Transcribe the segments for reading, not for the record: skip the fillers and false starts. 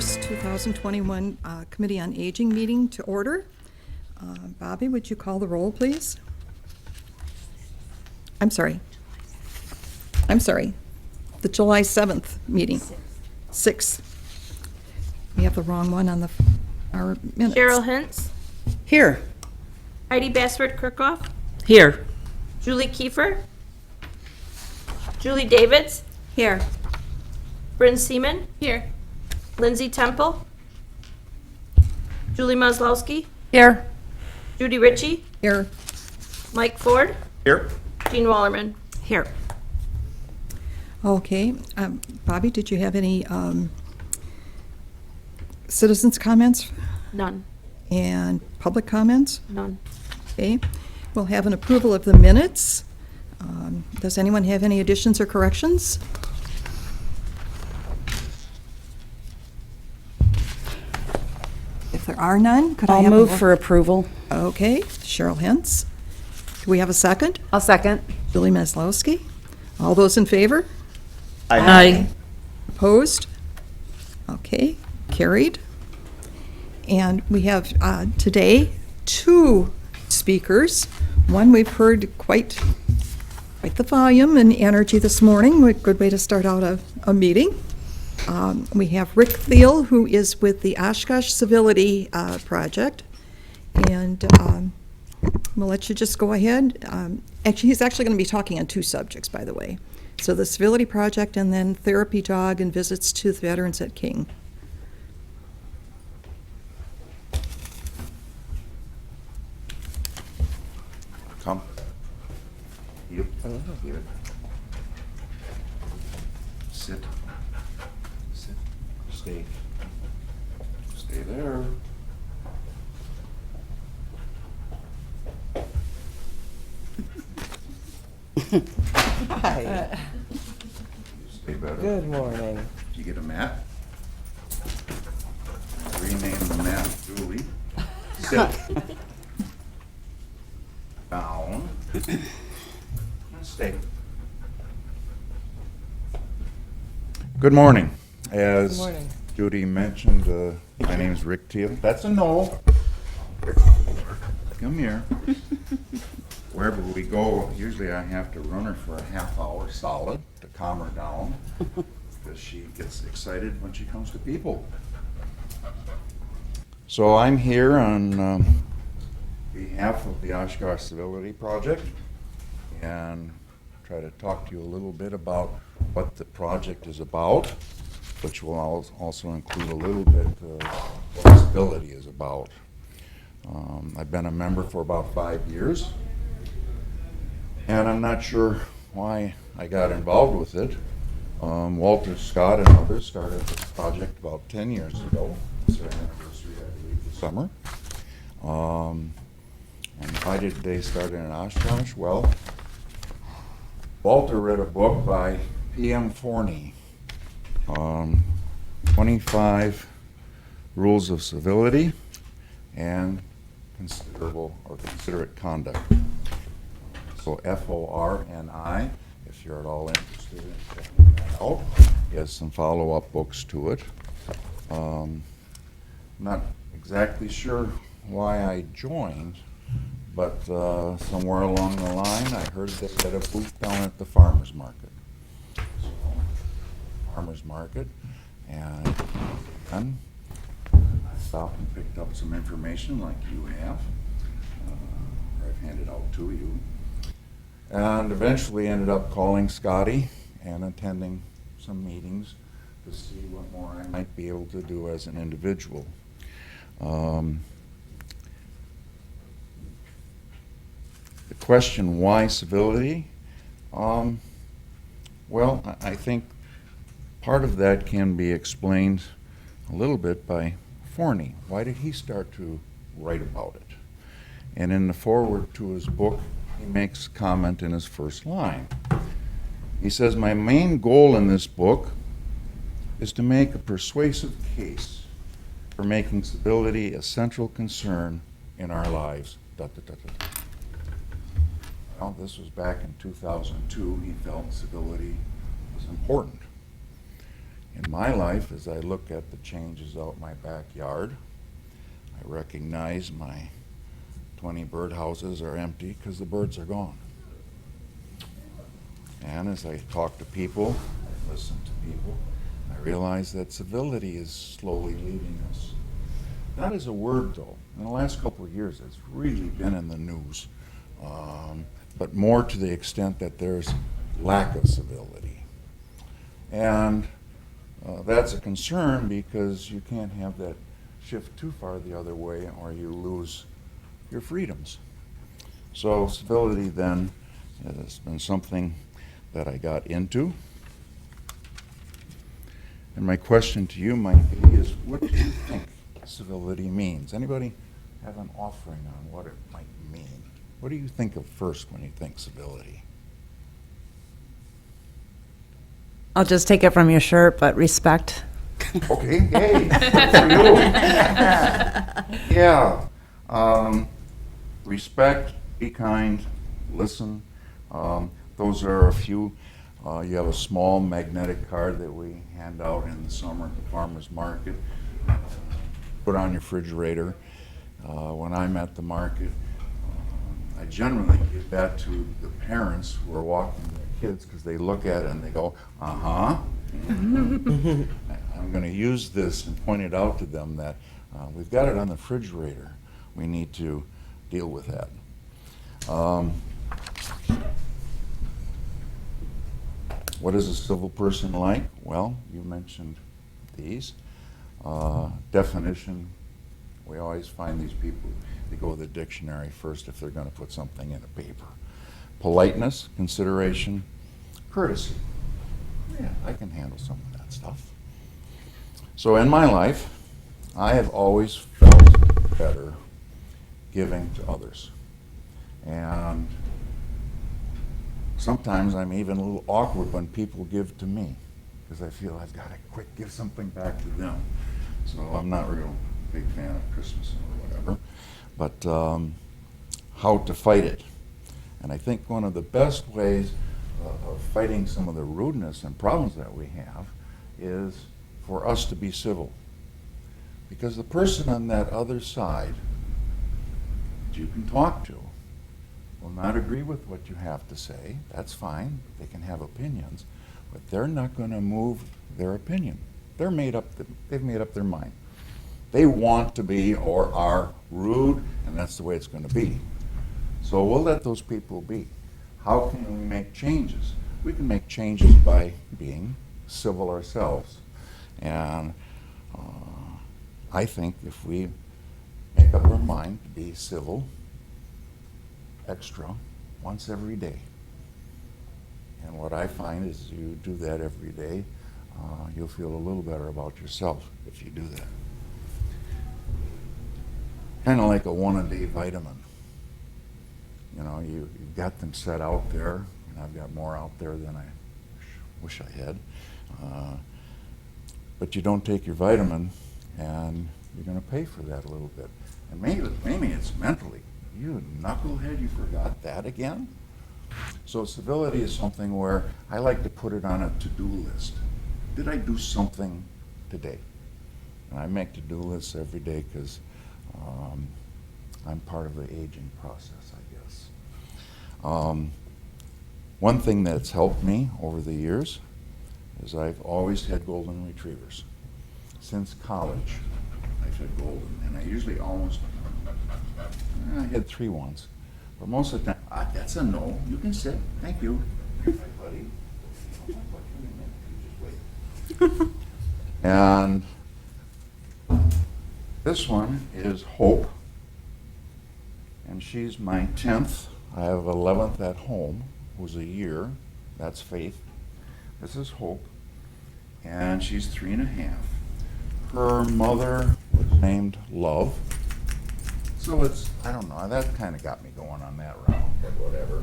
1st, 2021 Committee on Aging meeting to order. Bobby, would you call the roll, please? I'm sorry. The July 7th meeting. 6th. We have the wrong one on our minutes. Cheryl Hintz, Here. Heidi Bassford-Kirkhoff, Here. Julie Kiefer, Julie Davids, Here. Bryn Seaman, Here. Lindsay Temple, Julie Maslowski, Here. Judy Ritchie, Here. Mike Ford, Here. Jean Wallerman. Here. Okay. Bobby, did you have any citizens' comments None. and public comments? None. Okay. We'll have an approval of the minutes. Does anyone have any additions or corrections? If there are none, could I I'll have a move mo- for approval. Okay, Cheryl Hintz. Do we have a second? I'll second. Julie Maslowski. All those in favor? Aye. Opposed? Okay, carried. And we have today 2 speakers. One we've heard quite the volume and energy this morning. A good way to start out a meeting. We have Rick Thiel, who is with the Oshkosh Civility project. And we'll let you just go ahead. He's actually going to be talking on 2 subjects, by the way. So the Civility project and then therapy dog and visits to the veterans at King. Come. Yep. Here. Sit. Sit. Stay. Stay there. Hi, Stay better. good morning. Did you get a mat? Rename the mat Julie. Sit. Down. And stay. Good morning. As Good morning. Judy mentioned, my name's Rick Thiel. That's a no. Come here. Wherever we go, usually I have to run her for a half hour solid to calm her down because she gets excited when she comes to people. So I'm here on behalf of the Oshkosh Civility Project and try to talk to you a little bit about what the project is about, which will also include a little bit what civility is about. I've been a member for about 5 years, and I'm not sure why I got involved with it. Walter Scott and others started this project about 10 years ago. It's their anniversary, I believe, this summer. And why did they start in Oshkosh? Well, Walter read a book by P.M. Forney, 25 Rules of Civility and Considerate Conduct. So F-O-R-N-I, if you're at all interested in checking that out. He has some follow-up books to it. Not exactly sure why I joined, but somewhere along the line I heard they had a booth down at the farmer's market. So, farmer's market, and then I stopped and picked up some information like you have, or I've handed out to you. And eventually ended up calling Scotty and attending some meetings to see what more I might be able to do as an individual. The question, why civility? Well, I think part of that can be explained a little bit by Forney. Why did he start to write about it? And in the foreword to his book, he makes a comment in his first line. He says, "My main goal in this book is to make a persuasive case for making civility a central concern in our lives." Well, this was back in 2002. He felt civility was important. In my life, as I look at the changes out my backyard, I recognize my 20 birdhouses are empty because the birds are gone. And as I talk to people, I listen to people, I realize that civility is slowly leaving us. That is a word, though. In the last couple of years, it's really been in the news, but more to the extent that there's lack of civility. And that's a concern because you can't have that shift too far the other way or you lose your freedoms. So civility then has been something that I got into. And my question to you, Mike, is what do you think civility means? Anybody have an offering on what it might mean? What do you think of first when you think civility? I'll just take it from your shirt, but respect. Okay, hey, good for you. Yeah. Respect, be kind, listen. Those are a few. You have a small magnetic card that we hand out in the summer at the farmer's market. Put on your refrigerator. When I'm at the market, I generally give that to the parents who are walking their kids because they look at it and they go, uh-huh. I'm going to use this and point it out to them that we've got it on the refrigerator. We need to deal with that. What is a civil person like? Well, you mentioned these. Definition, we always find these people, they go to the dictionary first if they're going to put something in a paper. Politeness, consideration, courtesy. Yeah, I can handle some of that stuff. So in my life, I have always felt better giving to others. And sometimes I'm even a little awkward when people give to me because I feel I've got to quick give something back to them. So I'm not a real big fan of Christmas or whatever. But how to fight it. And I think one of the best ways of fighting some of the rudeness and problems that we have is for us to be civil. Because the person on that other side that you can talk to will not agree with what you have to say. That's fine. They can have opinions. But they're not going to move their opinion. They've made up their mind. They want to be or are rude, and that's the way it's going to be. So we'll let those people be. How can we make changes? We can make changes by being civil ourselves. And I think if we make up our mind to be civil, extra, once every day. And what I find is you do that every day, you'll feel a little better about yourself if you do that. Kind of like a one-a-day vitamin. You know, you've got them set out there, and I've got more out there than I wish I had. But you don't take your vitamin, and you're going to pay for that a little bit. And maybe it's mentally. You knucklehead, you forgot that again? So civility is something where I like to put it on a to-do list. Did I do something today? And I make to-do lists every day because I'm part of the aging process, I guess. One thing that's helped me over the years is I've always had golden retrievers. Since college, I've had golden, and I usually I had 3 once. But most of the time, that's a no. You can sit. Thank you. Hi, buddy. Just wait. And this one is Hope. And she's my 10th. I have 11th at home, who's a year. That's Faith. This is Hope. And she's 3.5. Her mother was named Love. So it's, I don't know, that kind of got me going on that round, but whatever.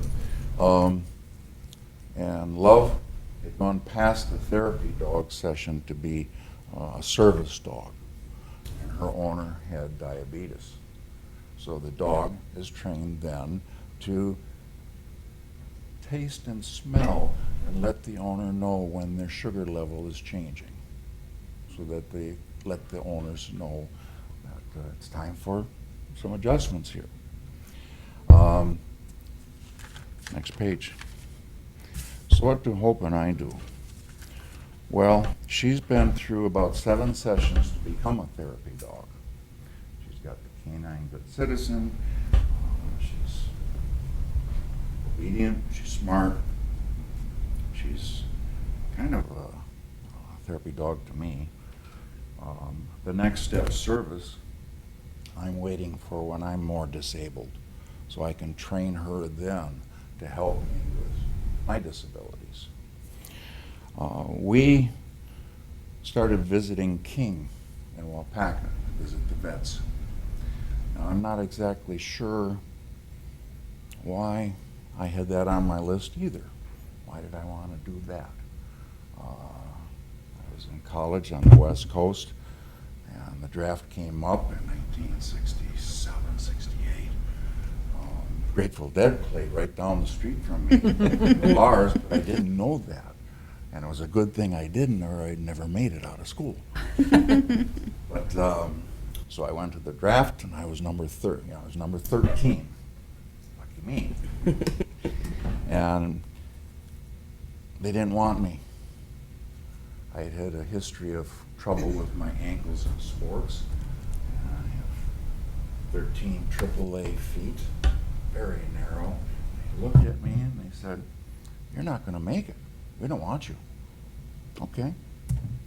And Love had gone past the therapy dog session to be a service dog. And her owner had diabetes. So the dog is trained then to taste and smell and let the owner know when their sugar level is changing. so that they let the owners know that it's time for some adjustments here. Next page. So what do Hope and I do? Well, she's been through about 7 sessions to become a therapy dog. She's got the canine good citizen. She's obedient. She's smart. She's kind of a therapy dog to me. The next step, service, I'm waiting for when I'm more disabled, so I can train her then to help me with my disabilities. We started visiting King in Wapaka to visit the vets. Now, I'm not exactly sure why I had that on my list either. Why did I want to do that? I was in college on the West Coast, and the draft came up in 1967, 68. Grateful Dead played right down the street from me in the bars, but I didn't know that. And it was a good thing I didn't, or I'd never made it out of school. But so I went to the draft, and I was number 13. Lucky me. And they didn't want me. I had had a history of trouble with my ankles in sports. And I have 13 AAA feet, very narrow. They looked at me and they said, "You're not going to make it. We don't want you." Okay,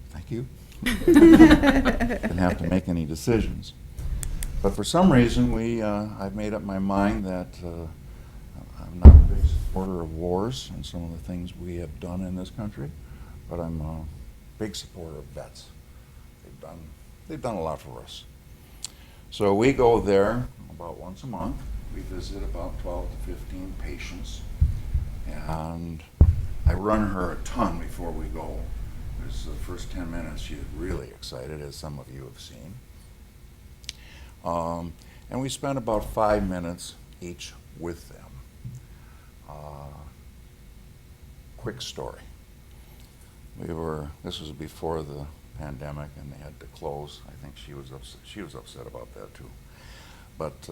thank you. Didn't have to make any decisions. But for some reason, I've made up my mind that I'm not a big supporter of wars and some of the things we have done in this country, but I'm a big supporter of vets. They've done a lot for us. So we go there about once a month. We visit about 12 to 15 patients, and I run her a ton before we go. Because the first 10 minutes she's really excited, as some of you have seen. And we spend about 5 minutes each with them. Quick story. This was before the pandemic and they had to close. I think she was upset about that too. But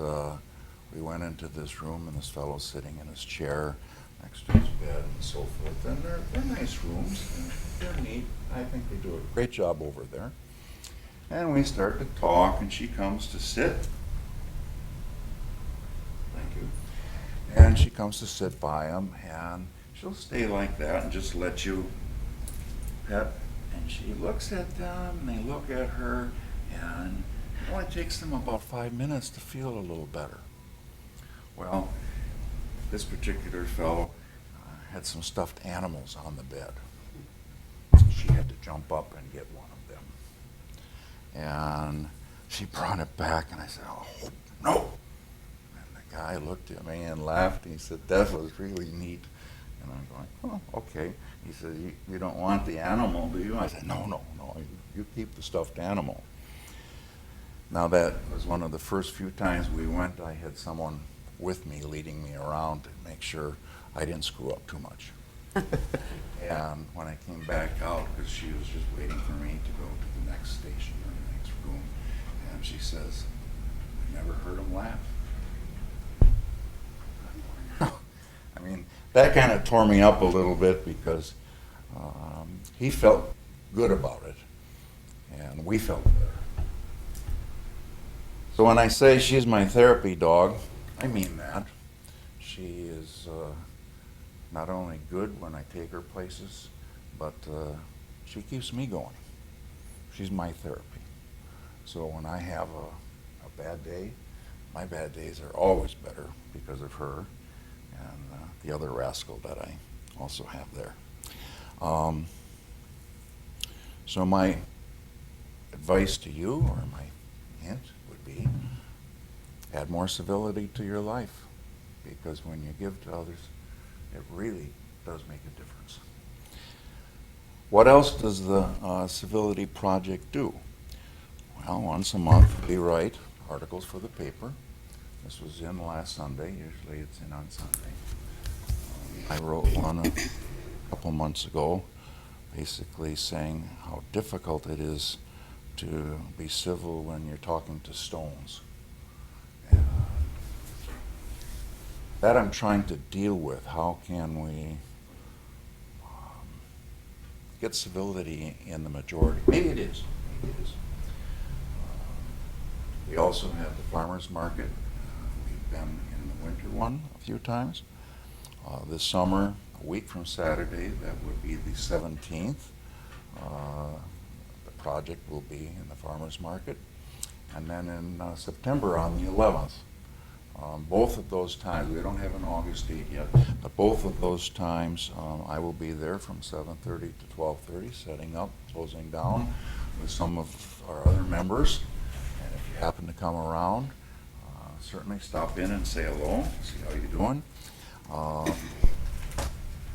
we went into this room and this fellow's sitting in his chair next to his bed and so forth. And they're nice rooms and they're neat. I think they do a great job over there. And we start to talk and she comes to sit. Thank you. And she comes to sit by him and she'll stay like that and just let you pet. And she looks at them and they look at her, and it only takes them about 5 minutes to feel a little better. Well, this particular fellow had some stuffed animals on the bed. So she had to jump up and get one of them. And she brought it back and I said, "Oh, no." And the guy looked at me and laughed and he said, "That was really neat." And I'm going, "Oh, okay." He said, you don't want the animal, do you?" I said, no, you keep the stuffed animal. Now that was one of the first few times we went, I had someone with me leading me around to make sure I didn't screw up too much. And when I came back out, because she was just waiting for me to go to the next station or the next room, and she says, "I never heard him laugh." I mean, that kind of tore me up a little bit because he felt good about it, and we felt better. So when I say she's my therapy dog, I mean that. She is not only good when I take her places, but she keeps me going. She's my therapy. So when I have a bad day, my bad days are always better because of her and the other rascal that I also have there. So my advice to you, or my hint, would be add more civility to your life, because when you give to others, it really does make a difference. What else does the Civility Project do? Well, once a month we write articles for the paper. This was in last Sunday. Usually it's in on Sunday. I wrote one a couple months ago, basically saying how difficult it is to be civil when you're talking to stones. That I'm trying to deal with. How can we get civility in the majority? Maybe it is. Maybe it is. We also have the farmers market. We've been in the winter one a few times. This summer, a week from Saturday, that would be the 17th. The project will be in the farmers market. And then in September on the 11th. Both of those times, we don't have an August date yet, but both of those times I will be there from 7:30 to 12:30, setting up, closing down with some of our other members. And if you happen to come around, certainly stop in and say hello, see how you're doing.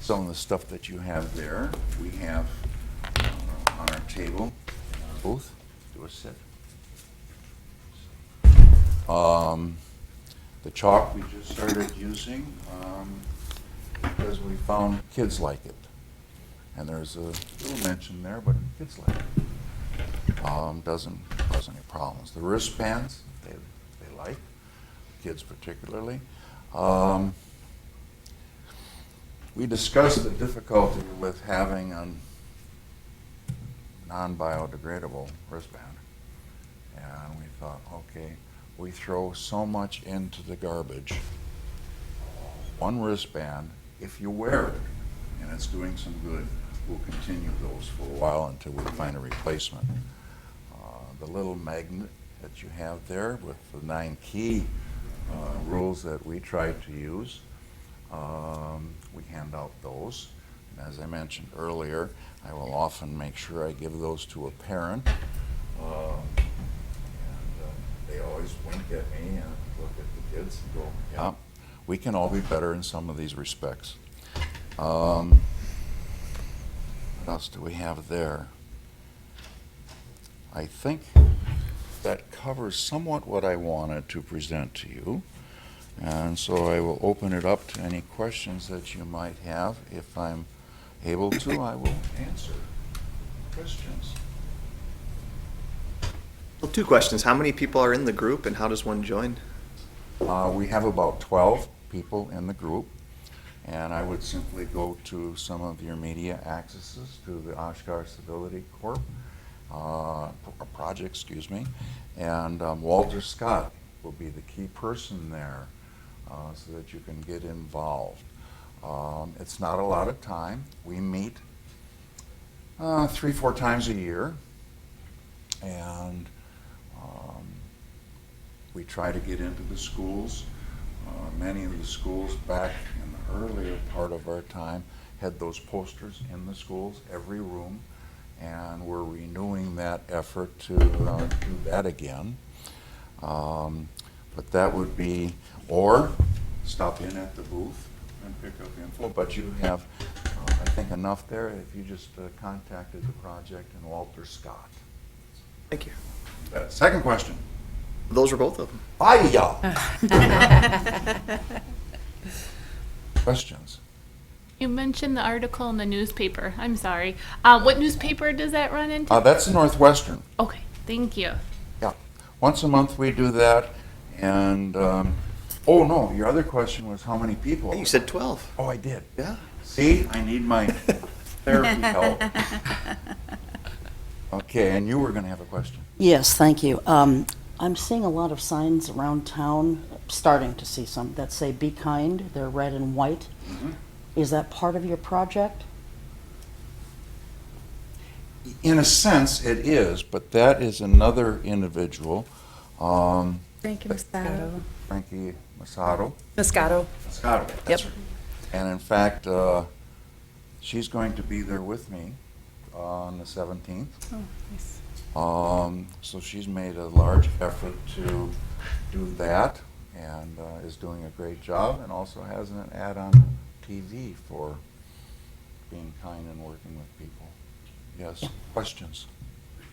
Some of the stuff that you have there, we have on our table in our booth. Do a sit. The chalk we just started using because we found kids like it. And there's a little mention there, but kids like it. Doesn't cause any problems. The wristbands, they like, kids particularly. We discussed the difficulty with having a non-biodegradable wristband. And we thought, okay, we throw so much into the garbage. One wristband, if you wear it and it's doing some good, we'll continue those for a while until we find a replacement. The little magnet that you have there with the 9 key rules that we try to use, we hand out those. And as I mentioned earlier, I will often make sure I give those to a parent. They always wink at me and look at the kids and go, yeah, we can all be better in some of these respects. What else do we have there? I think that covers somewhat what I wanted to present to you. And so I will open it up to any questions that you might have. If I'm able to, I will answer questions. Well, 2 questions. How many people are in the group and how does one join? We have about 12 people in the group, and I would simply go to some of your media accesses to the Oshkosh Civility Corp, project, excuse me, and Walter Scott will be the key person there so that you can get involved. It's not a lot of time. We meet 3-4 times a year, and we try to get into the schools. Many of the schools back in the earlier part of our time had those posters in the schools, every room, and we're renewing that effort to do that again. But that would be, or stop in at the booth and pick up info, but you have, I think, enough there if you just contacted the project and Walter Scott. Thank you. Second question. Those were both of them. Hiya! Questions? You mentioned the article in the newspaper. I'm sorry. What newspaper does that run into? That's the Northwestern. Okay, thank you. Yeah. Once a month we do that. And, oh no, your other question was how many people? Hey, you said 12. Oh, I did. Yeah. See, I need my therapy help. Okay, and you were going to have a question. Yes, thank you. I'm seeing a lot of signs around town, starting to see some, that say "Be Kind." They're red and white. Mm-hmm. Is that part of your project? In a sense, it is, but that is another individual, Frankie Moscato. Frankie Moscato. Moscato. Moscato, Yep. that's her. And in fact, she's going to be there with me on the 17th. Oh, nice. So she's made a large effort to do that and is doing a great job, and also has an ad on TV for being kind and working with people. Yes, questions?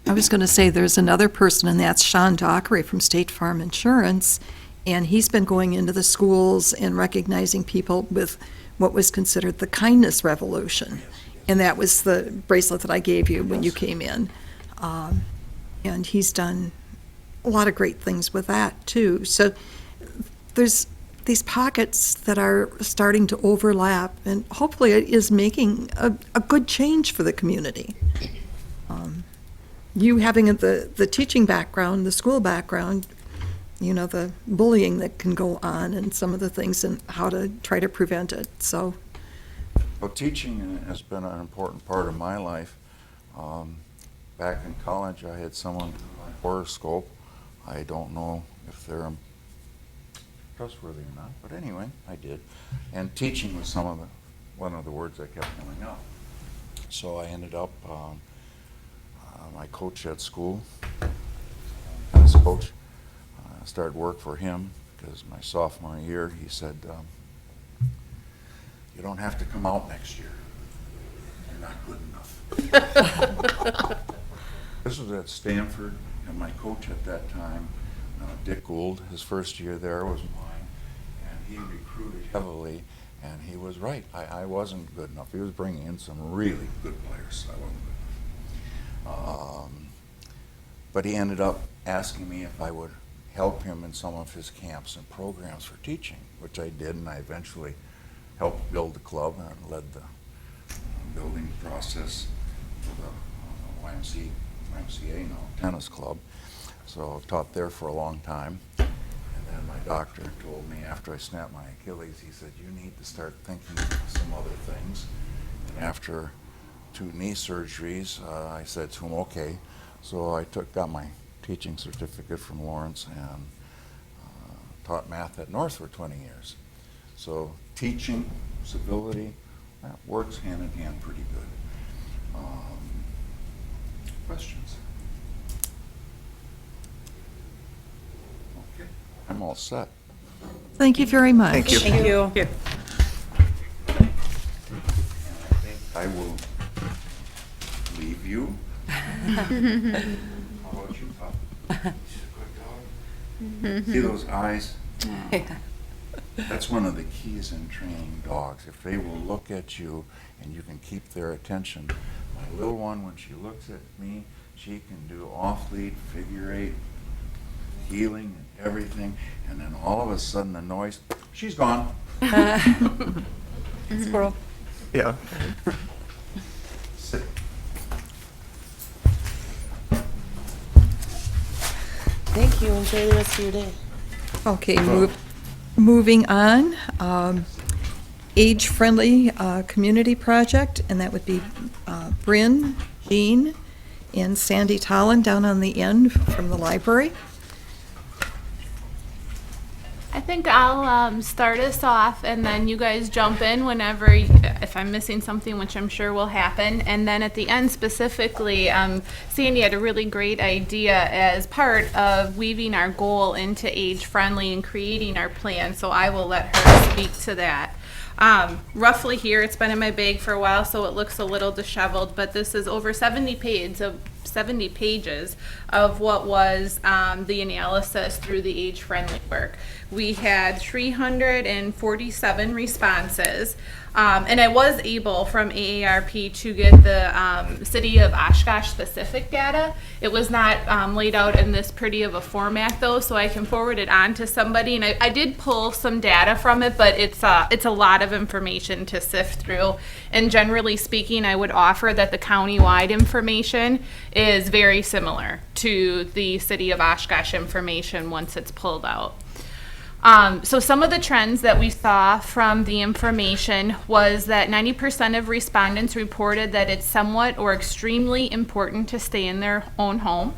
I was going to say there's another person, and that's Sean Dockery from State Farm Insurance, and he's been going into the schools and recognizing people with what was considered the kindness revolution. And that was the bracelet that I gave you when you came in. And he's done a lot of great things with that, too. So there's these pockets that are starting to overlap, and hopefully it is making a good change for the community. You having the teaching background, the school background, you know, the bullying that can go on and some of the things and how to try to prevent it. So, Well, teaching has been an important part of my life. Back in college, I had someone do my horoscope. I don't know if they're trustworthy or not, but anyway, I did. And teaching was one of the words that kept coming up. So I ended up, my coach at school, tennis coach, started work for him because my sophomore year, he said, you don't have to come out next year. You're not good enough. This was at Stanford, and my coach at that time, Dick Gould, his first year there was mine, and he recruited heavily, and he was right. I wasn't good enough. He was bringing in some really good players. I wasn't good enough. But he ended up asking me if I would help him in some of his camps and programs for teaching, which I did, and I eventually helped build the club and led the building process for the YMCA now, tennis club. So I taught there for a long time. And then my doctor told me after I snapped my Achilles, he said, you need to start thinking of some other things. And after 2 knee surgeries, I said to him, okay. So I got my teaching certificate from Lawrence and taught math at North for 20 years. So teaching, civility, that works hand in hand pretty good. Questions? Okay, I'm all set. thank you very much. Thank you. Thank you. And I think I will leave you. How about you, Pop? She's a good dog. See those eyes? That's one of the keys in training dogs. If they will look at you and you can keep their attention. My little one, when she looks at me, she can do off-lead, figure 8, healing and everything. And then all of a sudden the noise, she's gone. Squirrel. Yeah. Sit. Thank you. Enjoy the rest of your day. Okay, moving on. Age-friendly community project, and that would be Bryn, Jean, and Sandy Tolan down on the end from the library. I think I'll start us off, and then you guys jump in whenever, if I'm missing something, which I'm sure will happen. And then at the end specifically, Sandy had a really great idea as part of weaving our goal into age-friendly and creating our plan, so I will let her speak to that. Roughly here, it's been in my bag for a while, so it looks a little disheveled, but this is over 70 pages of what was the analysis through the age-friendly work. We had 347 responses, and I was able from AARP to get the city of Oshkosh specific data. It was not laid out in this pretty of a format though, so I can forward it on to somebody. And I did pull some data from it, but it's a lot of information to sift through. And generally speaking, I would offer that the county-wide information is very similar to the city of Oshkosh information once it's pulled out. So some of the trends that we saw from the information was that 90% of respondents reported that it's somewhat or extremely important to stay in their own home.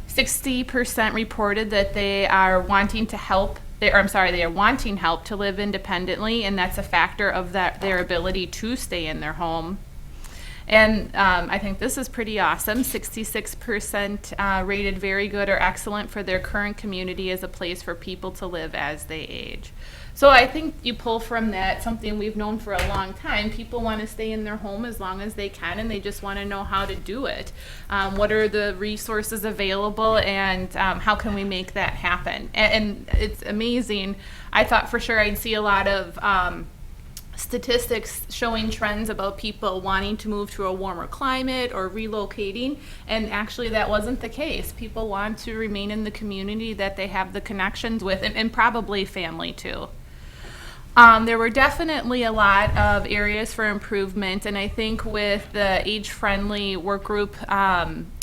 60% reported that they are wanting help to live independently, and that's a factor of their ability to stay in their home. And I think this is pretty awesome. 66% rated very good or excellent for their current community as a place for people to live as they age. So I think you pull from that something we've known for a long time. People want to stay in their home as long as they can, and they just want to know how to do it. What are the resources available, and how can we make that happen? And it's amazing. I thought for sure I'd see a lot of statistics showing trends about people wanting to move to a warmer climate or relocating, and actually that wasn't the case. People want to remain in the community that they have the connections with, and probably family too. There were definitely a lot of areas for improvement, and I think with the age-friendly work group,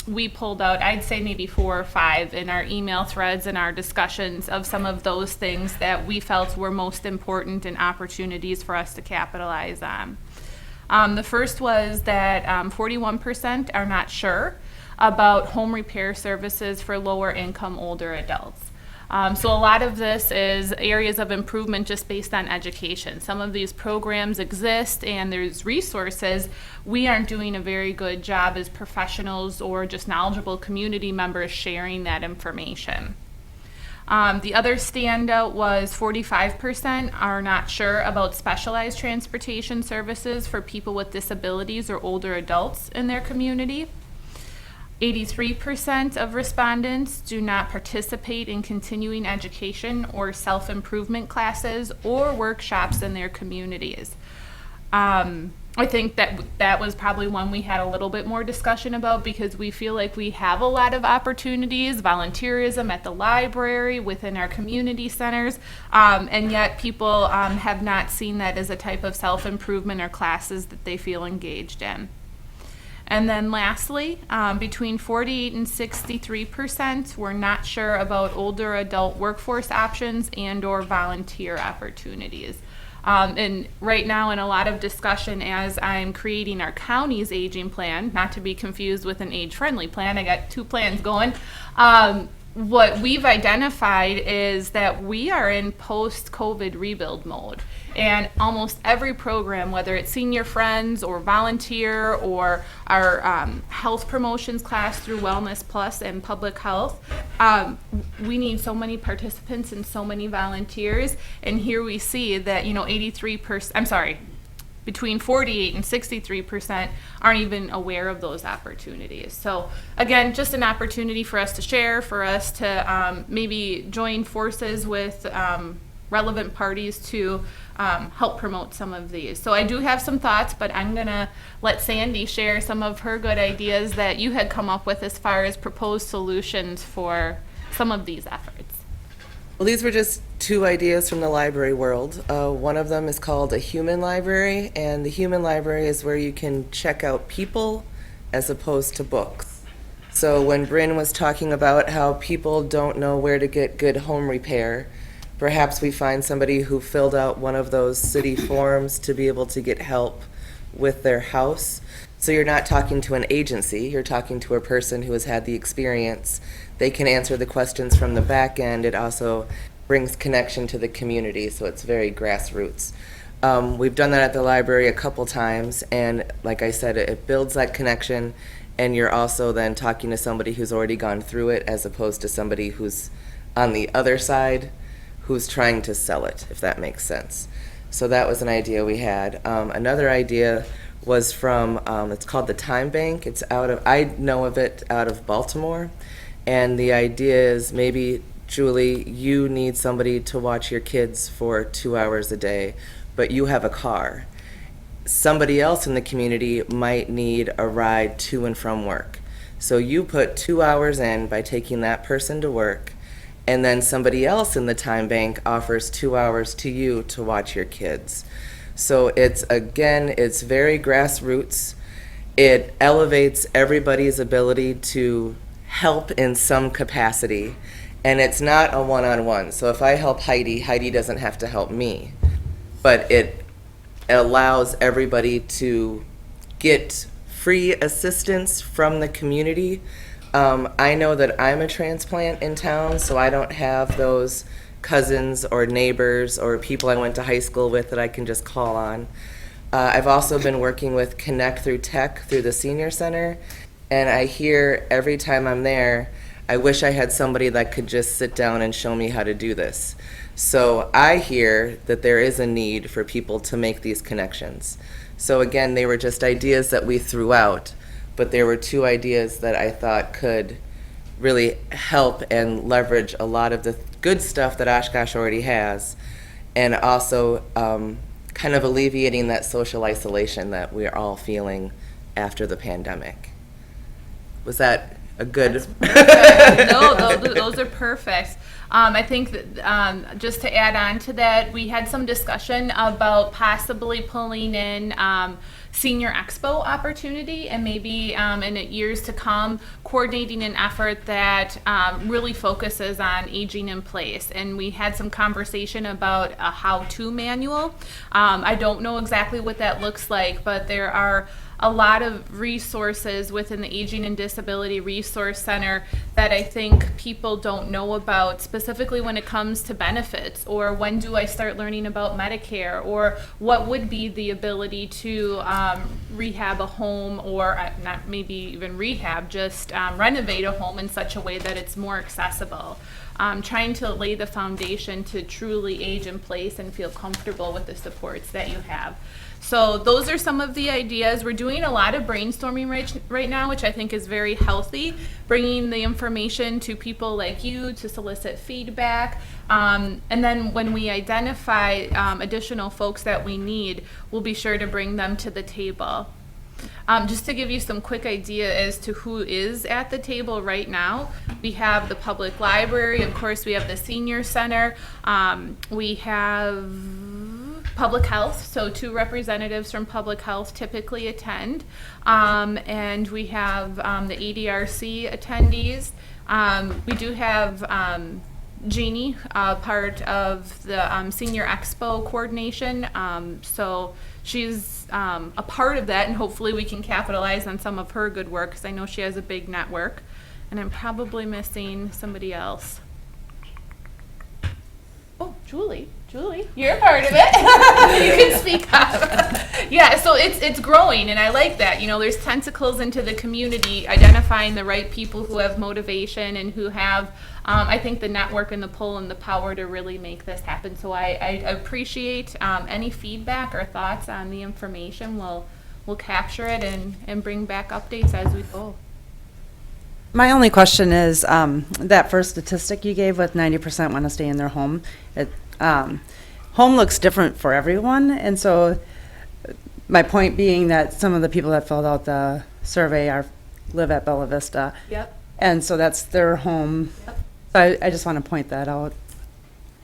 we pulled out, I'd say maybe 4 or 5 in our email threads and our discussions of some of those things that we felt were most important and opportunities for us to capitalize on. The first was that 41% are not sure about home repair services for lower income older adults. So a lot of this is areas of improvement just based on education. Some of these programs exist and there's resources. We aren't doing a very good job as professionals or just knowledgeable community members sharing that information. The other standout was 45% are not sure about specialized transportation services for people with disabilities or older adults in their community. 83% of respondents do not participate in continuing education or self-improvement classes or workshops in their communities. I think that was probably one we had a little bit more discussion about because we feel like we have a lot of opportunities, volunteerism at the library, within our community centers, and yet people have not seen that as a type of self-improvement or classes that they feel engaged in. And then lastly, between 48 and 63% were not sure about older adult workforce options and or volunteer opportunities. And right now in a lot of discussion as I'm creating our county's aging plan, not to be confused with an age-friendly plan, I got 2 plans going, what we've identified is that we are in post-COVID rebuild mode. And almost every program, whether it's Senior Friends or volunteer or our health promotions class through Wellness Plus and Public Health, we need so many participants and so many volunteers. And here we see that, 83%, between 48 and 63% aren't even aware of those opportunities. So again, just an opportunity for us to share, for us to maybe join forces with relevant parties to help promote some of these. So I do have some thoughts, but I'm gonna let Sandy share some of her good ideas that you had come up with as far as proposed solutions for some of these efforts. Well, these were just 2 ideas from the library world. One of them is called a human library, and the human library is where you can check out people as opposed to books. So when Bryn was talking about how people don't know where to get good home repair, perhaps we find somebody who filled out one of those city forms to be able to get help with their house. So you're not talking to an agency, you're talking to a person who has had the experience. They can answer the questions from the back end. It also brings connection to the community, so it's very grassroots. We've done that at the library a couple times, and like I said, it builds that connection, and you're also then talking to somebody who's already gone through it as opposed to somebody who's on the other side who's trying to sell it, if that makes sense. So that was an idea we had. Another idea was from, it's called the Time Bank. It's I know of it out of Baltimore. And the idea is maybe, Julie, you need somebody to watch your kids for 2 hours a day, but you have a car. Somebody else in the community might need a ride to and from work. So you put 2 hours in by taking that person to work, and then somebody else in the time bank offers 2 hours to you to watch your kids. So it's very grassroots. It elevates everybody's ability to help in some capacity, and it's not a one-on-one. So if I help Heidi, Heidi doesn't have to help me, but it allows everybody to get free assistance from the community. I know that I'm a transplant in town, so I don't have those cousins or neighbors or people I went to high school with that I can just call on. I've also been working with Connect Through Tech through the Senior Center, and I hear every time I'm there, I wish I had somebody that could just sit down and show me how to do this. So I hear that there is a need for people to make these connections. So again, they were just ideas that we threw out, but there were 2 ideas that I thought could really help and leverage a lot of the good stuff that Oshkosh already has, and also kind of alleviating that social isolation that we're all feeling after the pandemic. Was that a good? No, those are perfect. I think that, just to add on to that, we had some discussion about possibly pulling in senior expo opportunity, and maybe in years to come coordinating an effort that really focuses on aging in place. And we had some conversation about a how-to manual. I don't know exactly what that looks like, but there are a lot of resources within the Aging and Disability Resource Center that I think people don't know about, specifically when it comes to benefits, or when do I start learning about Medicare, or what would be the ability to rehab a home, or not maybe even rehab, just renovate a home in such a way that it's more accessible. Trying to lay the foundation to truly age in place and feel comfortable with the supports that you have. So those are some of the ideas. We're doing a lot of brainstorming right now, which I think is very healthy, bringing the information to people like you to solicit feedback. And then when we identify additional folks that we need, we'll be sure to bring them to the table. Just to give you some quick idea as to who is at the table right now, we have the public library, of course we have the senior center, we have public health, so 2 representatives from public health typically attend, and we have the ADRC attendees. We do have Jeannie, part of the Senior Expo coordination, so she's a part of that, and hopefully we can capitalize on some of her good work, because I know she has a big network, and I'm probably missing somebody else. Oh, Julie, you're a part of it. You can speak up. Yeah, so it's growing, and I like that. You know, there's tentacles into the community, identifying the right people who have motivation and who have, I think, the network and the pull and the power to really make this happen. So I appreciate any feedback or thoughts on the information. We'll capture it and bring back updates as we go. My only question is, that first statistic you gave with 90% want to stay in their home, home looks different for everyone, and so my point being that some of the people that filled out the survey live at Bella Vista. Yep. And so that's their home. Yep. So I just want to point that out.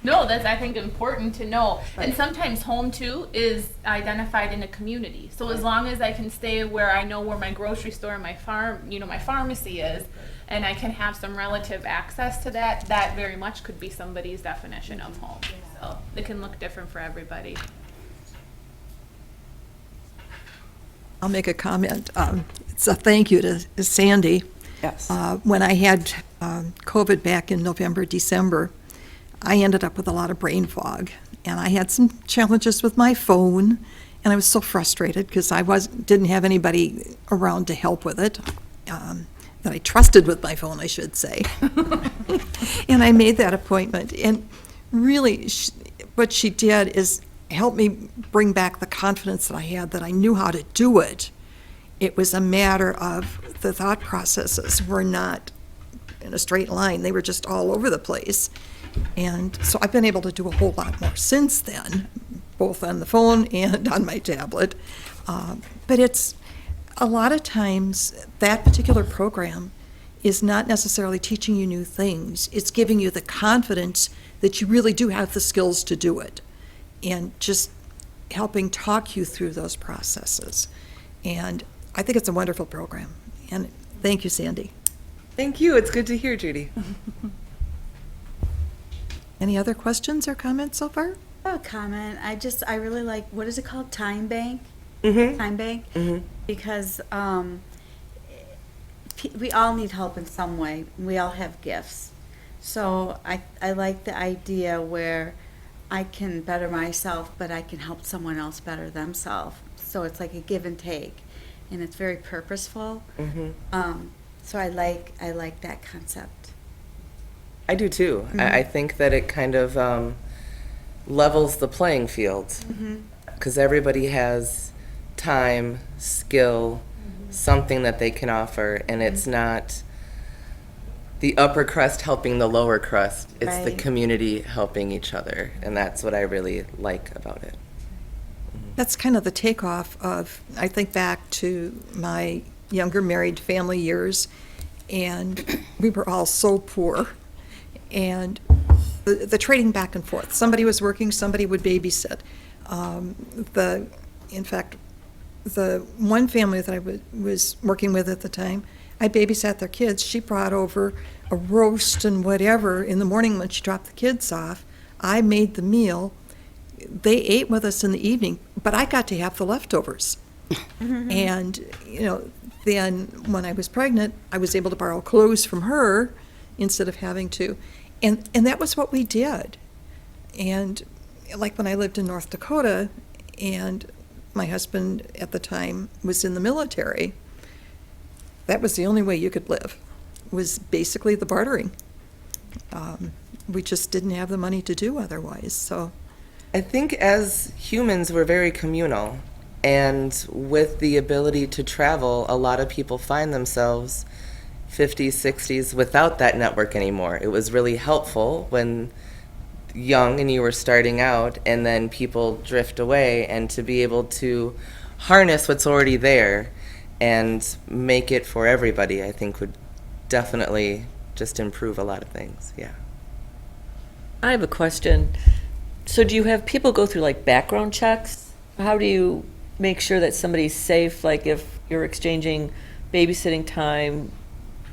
No, that's, I think, important to know. And sometimes home, too, is identified in a community. So as long as I can stay where I know where my grocery store and my farm, my pharmacy is, and I can have some relative access to that, that very much could be somebody's definition of home. So it can look different for everybody. I'll make a comment. It's a thank you to Sandy. Yes. When I had COVID back in November, December, I ended up with a lot of brain fog, and I had some challenges with my phone, and I was so frustrated because I didn't have anybody around to help with it, that I trusted with my phone, I should say. And I made that appointment, and really what she did is help me bring back the confidence that I had, that I knew how to do it. It was a matter of the thought processes were not in a straight line. They were just all over the place. And so I've been able to do a whole lot more since then, both on the phone and on my tablet. But it's a lot of times that particular program is not necessarily teaching you new things. It's giving you the confidence that you really do have the skills to do it, and just helping talk you through those processes. And I think it's a wonderful program. And thank you, Sandy. Thank you. It's good to hear, Judy. Any other questions or comments so far? A comment. I really like, what is it called? Time bank? Mm-hmm. Time bank? Mm-hmm. Because we all need help in some way. We all have gifts. So I like the idea where I can better myself, but I can help someone else better themselves. So it's like a give and take, and it's very purposeful. Mm-hmm. So I like that concept. I do too. Mm-hmm. I think that it kind of levels the playing field, because everybody has time, skill, something that they can offer, and it's not the upper crust helping the lower crust. It's the Right. community helping each other, and that's what I really like about it. That's kind of the takeoff of, I think back to my younger married family years, and we were all so poor. And the trading back and forth. Somebody was working, somebody would babysit. In fact, the one family that I was working with at the time, I babysat their kids. She brought over a roast and whatever in the morning when she dropped the kids off. I made the meal. They ate with us in the evening, but I got to have the leftovers. And, then when I was pregnant, I was able to borrow clothes from her instead of having to. And that was what we did. And like when I lived in North Dakota, and my husband at the time was in the military, that was the only way you could live, was basically the bartering. We just didn't have the money to do otherwise, so. I think as humans, we're very communal. And with the ability to travel, a lot of people find themselves 50s, 60s without that network anymore. It was really helpful when young and you were starting out, and then people drift away, and to be able to harness what's already there and make it for everybody, I think would definitely just improve a lot of things. Yeah. I have a question. So do you have people go through like background checks? How do you make sure that somebody's safe, like if you're exchanging babysitting time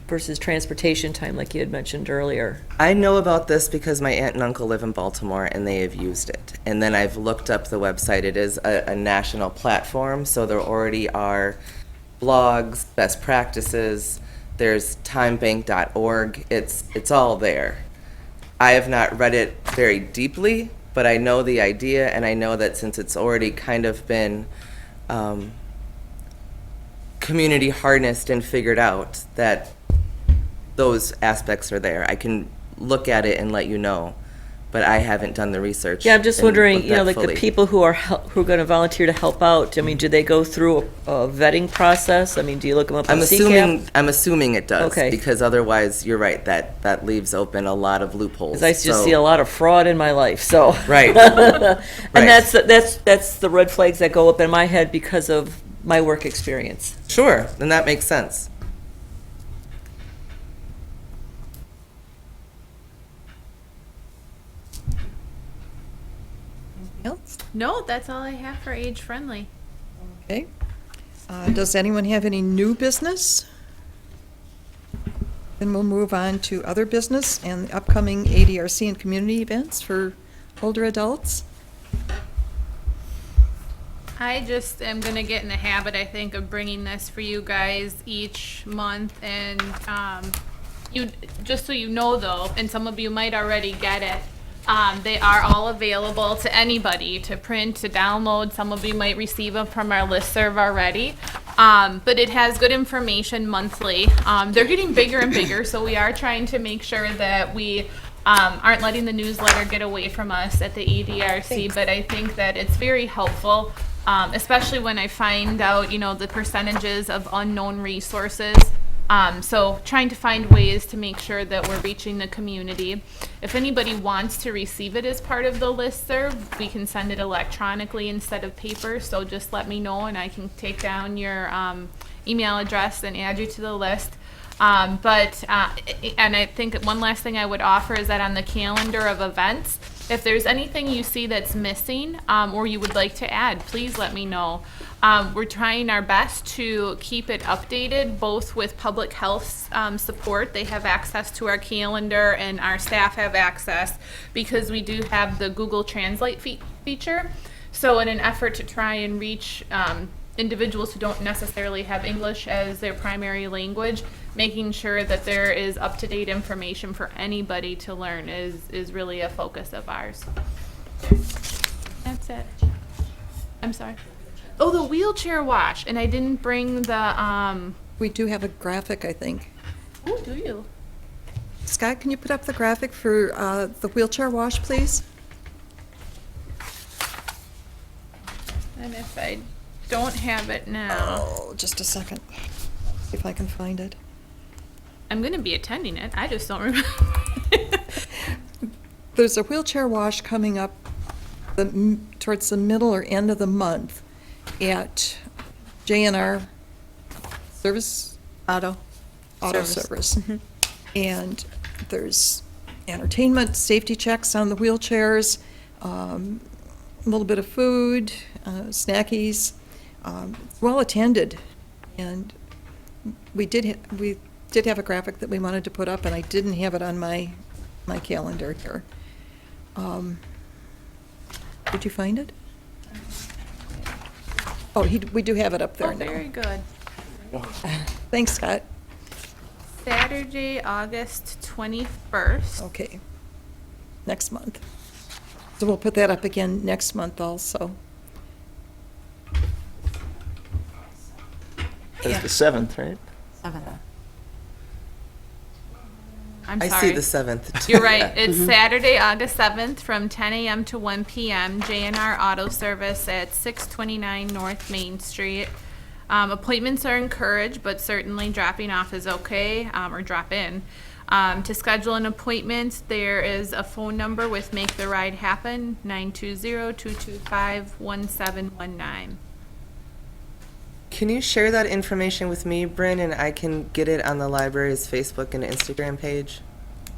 versus transportation time, like you had mentioned earlier? I know about this because my aunt and uncle live in Baltimore, and they have used it. And then I've looked up the website. It is a national platform, so there already are blogs, best practices. There's timebank.org. It's all there. I have not read it very deeply, but I know the idea, and I know that since it's already kind of been community harnessed and figured out, that those aspects are there. I can look at it and let you know, but I haven't done the research. Yeah, I'm just and wondering, looked at like fully. the people who are going to volunteer to help out, I mean, do they go through a vetting process? I mean, do you look them up on CCAP? I'm assuming it does, Okay. because otherwise, you're right, that leaves open a lot of loopholes. Because I just So- see a lot of fraud in my life, so. Right. And Right. that's the red flags that go up in my head because of my work experience. Sure, and that makes sense. Else? No, that's all I have for age friendly. Okay. Does anyone have any new business? Then we'll move on to other business and the upcoming ADRC and community events for older adults. I just am gonna get in the habit, I think, of bringing this for you guys each month, and you, just so you know though, and some of you might already get it, they are all available to anybody to print, to download. Some of you might receive them from our listserv already. But it has good information monthly. They're getting bigger and bigger, so we are trying to make sure that we aren't letting the newsletter get away from us at the EDRC, but I think that it's very helpful, especially when I find out, the percentages of unknown resources. So trying to find ways to make sure that we're reaching the community. If anybody wants to receive it as part of the listserv, we can send it electronically instead of paper. So just let me know and I can take down your email address and add you to the list. And I think one last thing I would offer is that on the calendar of events, if there's anything you see that's missing or you would like to add, please let me know. We're trying our best to keep it updated, both with public health support. They have access to our calendar and our staff have access because we do have the Google Translate feature. So in an effort to try and reach individuals who don't necessarily have English as their primary language, making sure that there is up-to-date information for anybody to learn is really a focus of ours. That's it. I'm sorry. Oh, the wheelchair wash, and I didn't bring the, We do have a graphic, I think. oh, do you? Scott, can you put up the graphic for the wheelchair wash, please? And if I don't have it now, Oh, just a second. See if I can find it. I'm gonna be attending it, I just don't remember. There's a wheelchair wash coming up towards the middle or end of the month at JNR Service, Auto. Auto Service. And there's entertainment, safety checks on the wheelchairs, a little bit of food, snackies, well attended. And we did have a graphic that we wanted to put up, and I didn't have it on my calendar here. Did you find it? Oh, we do have it up there Oh, now. very good. Thanks, Scott. Saturday, August 21st. Okay. Next month. So we'll put that up again next month also. That's the 7th, right? I'm I sorry. see the 7th. You're right. It's Saturday, August 7th from 10 a.m. to 1 p.m. JNR Auto Service at 629 North Main Street. Appointments are encouraged, but certainly dropping off is okay, or drop in. To schedule an appointment, there is a phone number with Make the Ride Happen, 920-225-1719. Can you share that information with me, Bryn, and I can get it on the library's Facebook and Instagram page?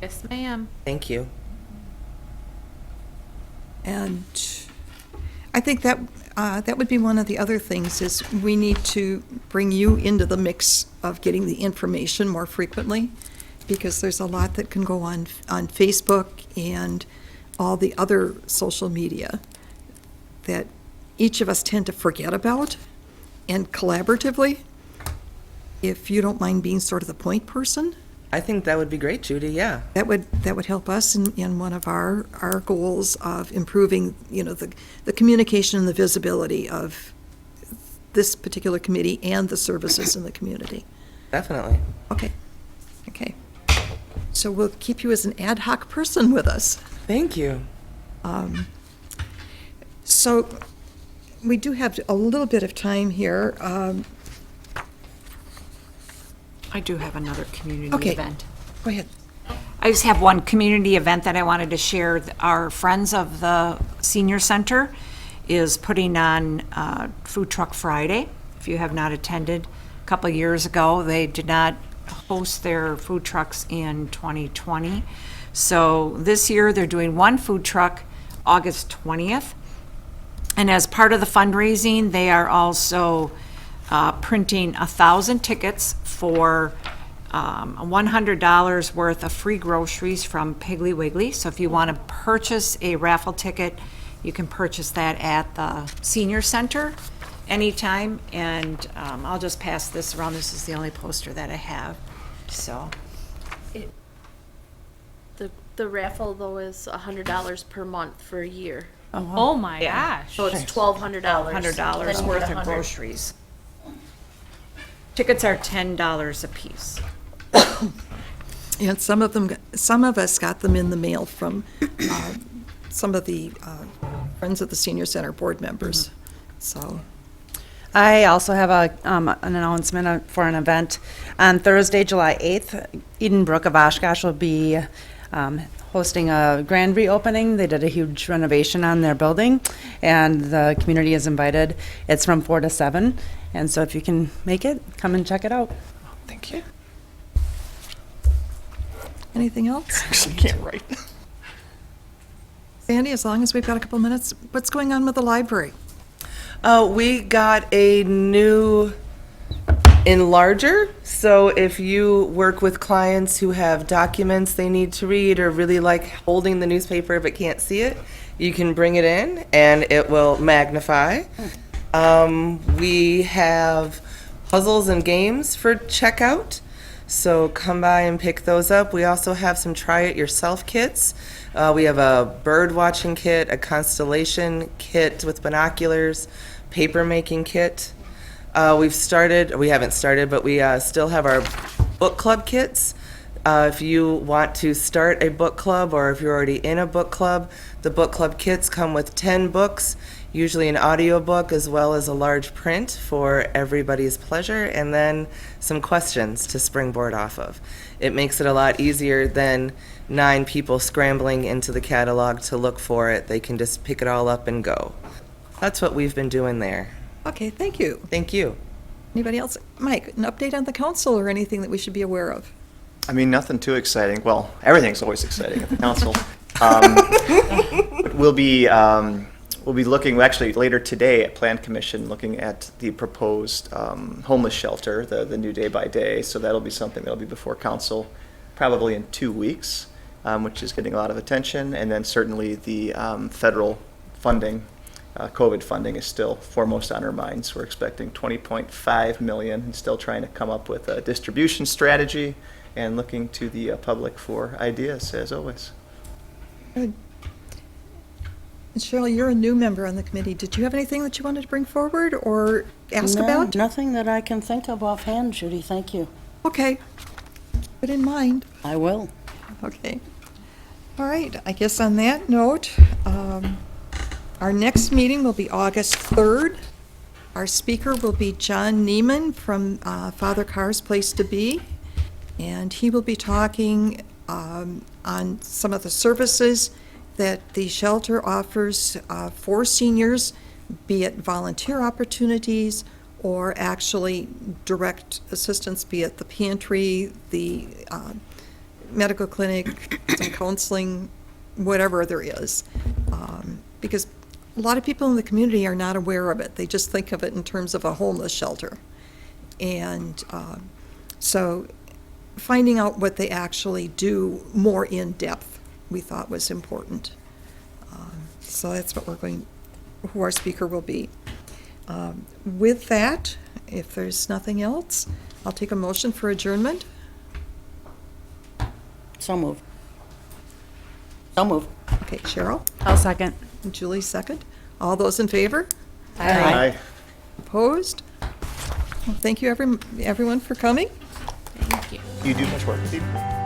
Yes, ma'am. Thank you. And I think that that would be one of the other things is we need to bring you into the mix of getting the information more frequently, because there's a lot that can go on Facebook and all the other social media that each of us tend to forget about. And collaboratively, if you don't mind being sort of the point person, I think that would be great, Judy, yeah. that would help us in one of our goals of improving, the communication and the visibility of this particular committee and the services in the community. Definitely. Okay. So we'll keep you as an ad hoc person with us. Thank you. So we do have a little bit of time here. I do have another community Okay. event. Go ahead. I just have one community event that I wanted to share. Our Friends of the Senior Center is putting on Food Truck Friday. If you have not attended, a couple of years ago, they did not host their food trucks in 2020. So this year, they're doing one food truck, August 20th. And as part of the fundraising, they are also printing 1,000 tickets for $100 worth of free groceries from Piggly Wiggly. So if you want to purchase a raffle ticket, you can purchase that at the senior center anytime. And I'll just pass this around. This is the only poster that I have. So The raffle though is $100 per month for a year. Oh my gosh. So it's $1,200. $100 worth of groceries. Tickets are $10 a piece. And some of us got them in the mail from some of the Friends of the Senior Center board members. So, I also have an announcement for an event. On Thursday, July 8th, Edenbrook of Oshkosh will be hosting a grand reopening. They did a huge renovation on their building, and the community is invited. It's from 4 to 7, and so if you can make it, come and check it out. Thank you. anything else? Actually, can't write. Sandy, as long as we've got a couple minutes, what's going on with the library? We got a new enlarger, so if you work with clients who have documents they need to read or really like holding the newspaper but can't see it, you can bring it in and it will magnify. We have puzzles and games for checkout, so come by and pick those up. We also have some try it yourself kits. We have a bird watching kit, a constellation kit with binoculars, paper making kit. We haven't started, but we still have our book club kits. If you want to start a book club or if you're already in a book club, the book club kits come with 10 books usually an audiobook as well as a large print for everybody's pleasure, and then some questions to springboard off of. It makes it a lot easier than 9 people scrambling into the catalog to look for it. They can just pick it all up and go. That's what we've been doing there. Okay, thank you. Thank you. Anybody else? Mike, an update on the council or anything that we should be aware of? I mean, nothing too exciting. Well, everything's always exciting at the council. But we'll be looking, actually later today at Plan Commission, looking at the proposed homeless shelter, the new day by day. So that'll be something that'll be before council probably in 2 weeks, which is getting a lot of attention. And then certainly the federal funding, COVID funding, is still foremost on our minds. We're expecting $20.5 million and still trying to come up with a distribution strategy and looking to the public for ideas, as always. Good. And Cheryl, you're a new member on the committee. Did you have anything that you wanted to bring forward or ask No, about? nothing that I can think of offhand, Judy, thank you. Okay. Keep it in mind. I will. Okay. All right. I guess on that note, our next meeting will be August 3rd. Our speaker will be John Neiman from Father Carr's Place to Be, and he will be talking on some of the services that the shelter offers for seniors, be it volunteer opportunities or actually direct assistance, be it the pantry, the medical clinic, some counseling, whatever there is. Because a lot of people in the community are not aware of it. They just think of it in terms of a homeless shelter. And so finding out what they actually do more in depth, we thought was important. So that's what who our speaker will be. With that, if there's nothing else, I'll take a motion for adjournment. So moved. So moved. Okay, Cheryl, I'll second. and Julie second. All those in favor? Aye. Opposed? Well, thank you everyone for coming. You do much work with you?